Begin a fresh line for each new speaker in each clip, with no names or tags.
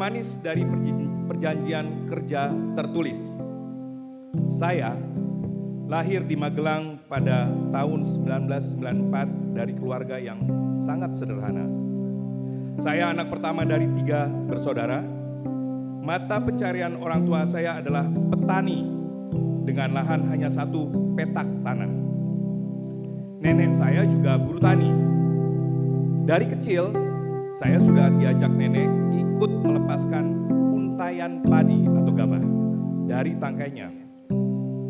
manis dari perjanjian kerja tertulis. Saya lahir di Magelang pada tahun 1994 dari keluarga yang sangat sederhana. Saya anak pertama dari 3 bersaudara. Mata pencarian orang tua saya adalah petani dengan lahan hanya 1 petak tanah. Nenek saya juga buruh tani. Dari kecil, saya sudah diajak nenek ikut melepaskan untayan padi atau gabah dari tangkainya.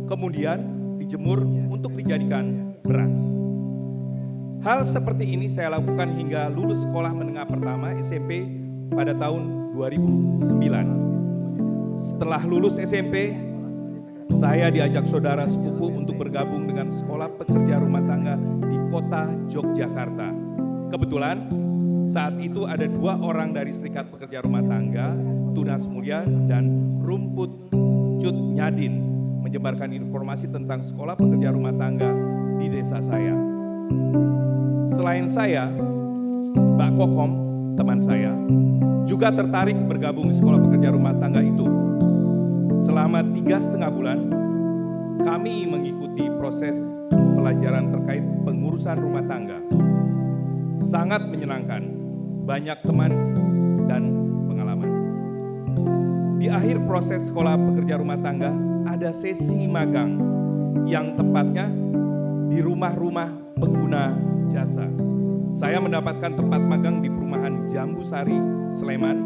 Kemudian dijemur untuk dijadikan beras. Hal seperti ini saya lakukan hingga lulus sekolah menengah pertama SMP pada tahun 2009. Setelah lulus SMP, saya diajak saudara sepupu untuk bergabung dengan sekolah pekerja rumah tangga di kota Yogyakarta. Kebetulan saat itu ada 2 orang dari Serikat Pekerja Rumah Tangga, Tunas Mulia dan Rumput Cut Nyadin menyebarkan informasi tentang sekolah pekerja rumah tangga di desa saya. Selain saya, Mbak Kokom, teman saya, juga tertarik bergabung di sekolah pekerja rumah tangga itu. Selama 3,5 bulan, kami mengikuti proses pelajaran terkait pengurusan rumah tangga. Sangat menyenangkan, banyak teman dan pengalaman. Di akhir proses sekolah pekerja rumah tangga, ada sesi magang yang tepatnya di rumah-rumah pengguna jasa. Saya mendapatkan tempat magang di perumahan Jambu Sari, Sleman,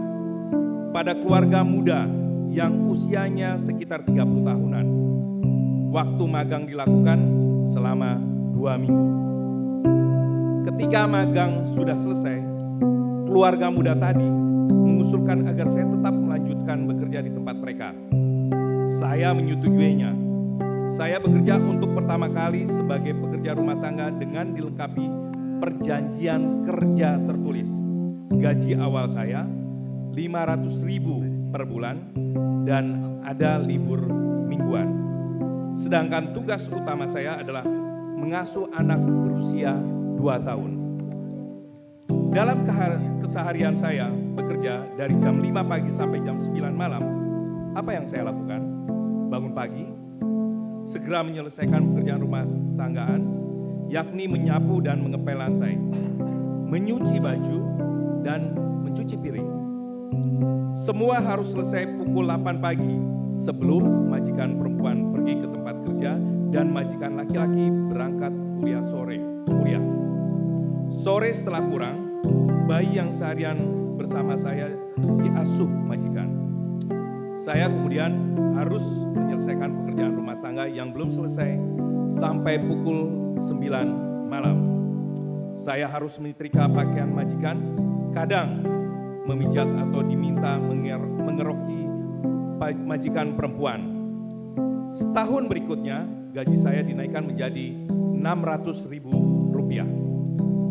pada keluarga muda yang usianya sekitar 30 tahunan. Waktu magang dilakukan selama 2 minggu. Ketika magang sudah selesai, keluarga muda tadi mengusulkan agar saya tetap melanjutkan bekerja di tempat mereka. Saya menyetujuinya. Saya bekerja untuk pertama kali sebagai pekerja rumah tangga dengan dilengkapi perjanjian kerja tertulis. Gaji awal saya 500.000 per bulan dan ada libur mingguan. Sedangkan tugas utama saya adalah mengasuh anak berusia 2 tahun. Dalam keseharian saya bekerja dari jam 5 pagi sampai jam 9 malam, apa yang saya lakukan? Bangun pagi, segera menyelesaikan pekerjaan rumah tanggaan, yakni menyapu dan mengepel lantai, menyuci baju, dan mencuci piring. Semua harus selesai pukul 8 pagi sebelum majikan perempuan pergi ke tempat kerja dan majikan laki-laki berangkat kuliah. Sore setelah pulang, bayi yang seharian bersama saya diasuh majikan. Saya kemudian harus menyelesaikan pekerjaan rumah tangga yang belum selesai sampai pukul 9 malam. Saya harus menyetrika pakaian majikan, kadang memijat atau diminta mengeroki majikan perempuan. Setahun berikutnya, gaji saya dinaikkan menjadi Rp600.000.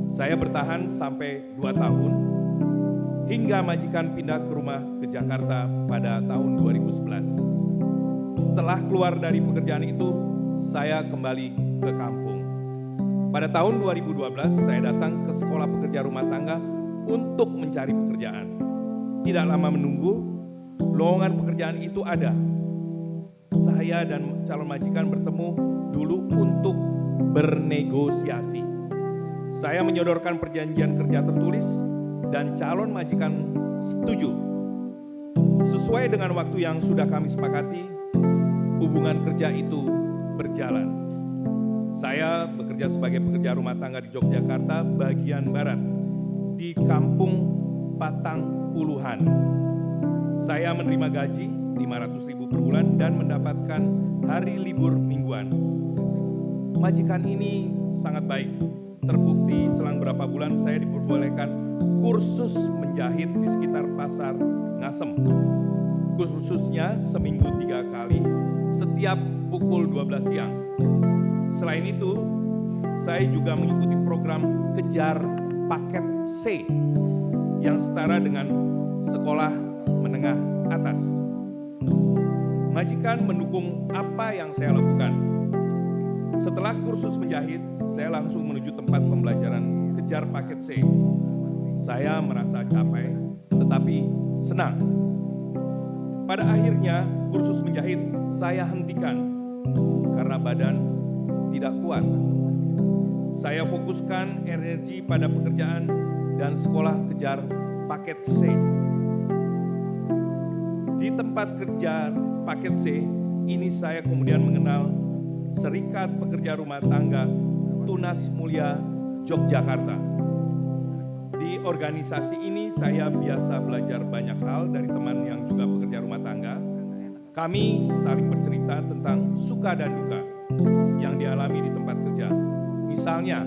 Saya bertahan sampai 2 tahun, hingga majikan pindah ke rumah ke Jakarta pada tahun 2011. Setelah keluar dari pekerjaan itu, saya kembali ke kampung. Pada tahun 2012, saya datang ke sekolah pekerja rumah tangga untuk mencari pekerjaan. Tidak lama menunggu, lowongan pekerjaan itu ada. Saya dan calon majikan bertemu dulu untuk bernegosiasi. Saya menyodorkan perjanjian kerja tertulis dan calon majikan setuju. Sesuai dengan waktu yang sudah kami sepakati, hubungan kerja itu berjalan. Saya bekerja sebagai pekerja rumah tangga di Yogyakarta bagian barat, di kampung Patang Puluhan. Saya menerima gaji Rp500.000 per bulan dan mendapatkan hari libur mingguan. Majikan ini sangat baik. Terbukti selang berapa bulan saya diperbolehkan kursus menjahit di sekitar pasar Ngasem. Kursusnya seminggu 3 kali setiap pukul 12 siang. Selain itu, saya juga mengikuti program Kejar Paket C yang setara dengan sekolah menengah atas. Majikan mendukung apa yang saya lakukan. Setelah kursus menjahit, saya langsung menuju tempat pembelajaran Kejar Paket C. Saya merasa capek, tetapi senang Pada akhirnya kursus menjahit saya hentikan karena badan tidak kuat. Saya fokuskan energi pada pekerjaan dan sekolah kejar paket C. Di tempat kerja paket C ini saya kemudian mengenal Serikat Pekerja Rumah Tangga Tunas Mulia Yogyakarta. Di organisasi ini saya biasa belajar banyak hal dari teman yang juga pekerja rumah tangga. Kami saling bercerita tentang suka dan duka yang dialami di tempat kerja. Misalnya,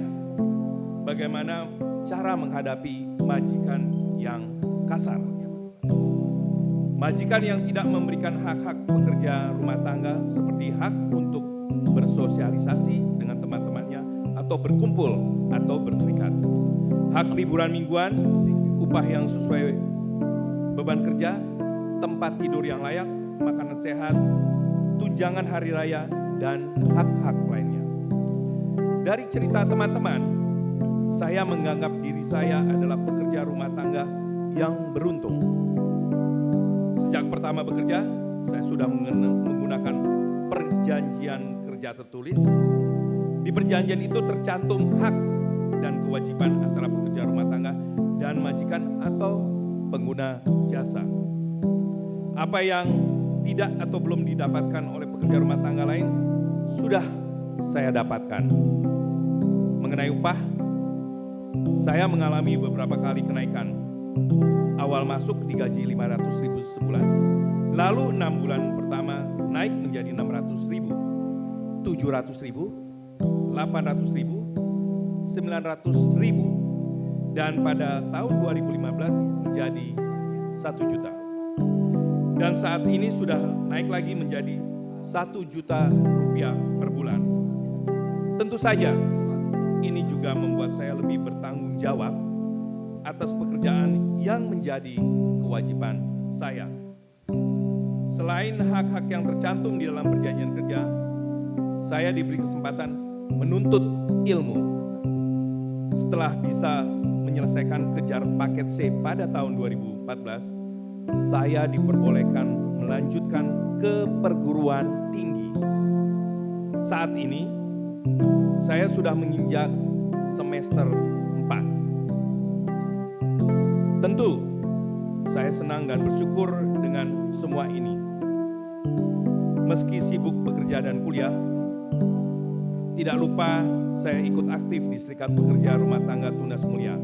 bagaimana cara menghadapi majikan yang kasar. Majikan yang tidak memberikan hak-hak pekerja rumah tangga seperti hak untuk bersosialisasi dengan teman-temannya atau berkumpul atau berserikat. Hak liburan mingguan, upah yang sesuai beban kerja, tempat tidur yang layak, makanan sehat, tunjangan hari raya, dan hak-hak lainnya. Dari cerita teman-teman, saya menganggap diri saya adalah pekerja rumah tangga yang beruntung. Sejak pertama bekerja, saya sudah menggunakan perjanjian kerja tertulis. Di perjanjian itu tercantum hak dan kewajiban antara pekerja rumah tangga dan majikan atau pengguna jasa. Apa yang tidak atau belum didapatkan oleh pekerja rumah tangga lain sudah saya dapatkan. Mengenai upah, saya mengalami beberapa kali kenaikan. Awal masuk digaji 500.000 sebulan. Lalu 6 bulan pertama naik menjadi 600.000, 700.000, 800.000, 900.000, dan pada tahun 2015 menjadi 1 juta. Dan saat ini sudah naik lagi menjadi 1 juta rupiah per bulan. Tentu saja ini juga membuat saya lebih bertanggung jawab atas pekerjaan yang menjadi kewajiban saya. Selain hak-hak yang tercantum di dalam perjanjian kerja, saya diberi kesempatan menuntut ilmu. Setelah bisa menyelesaikan kejar paket C pada tahun 2014, saya diperbolehkan melanjutkan ke perguruan tinggi. Saat ini, saya sudah menginjak semester 4. Tentu, saya senang dan bersyukur dengan semua ini. Meski sibuk bekerja dan kuliah, tidak lupa saya ikut aktif di Serikat Pekerja Rumah Tangga Tunas Mulia.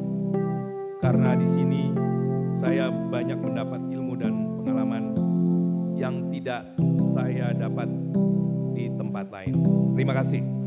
Karena di sini saya banyak mendapat ilmu dan pengalaman yang tidak saya dapat di tempat lain. Terima kasih.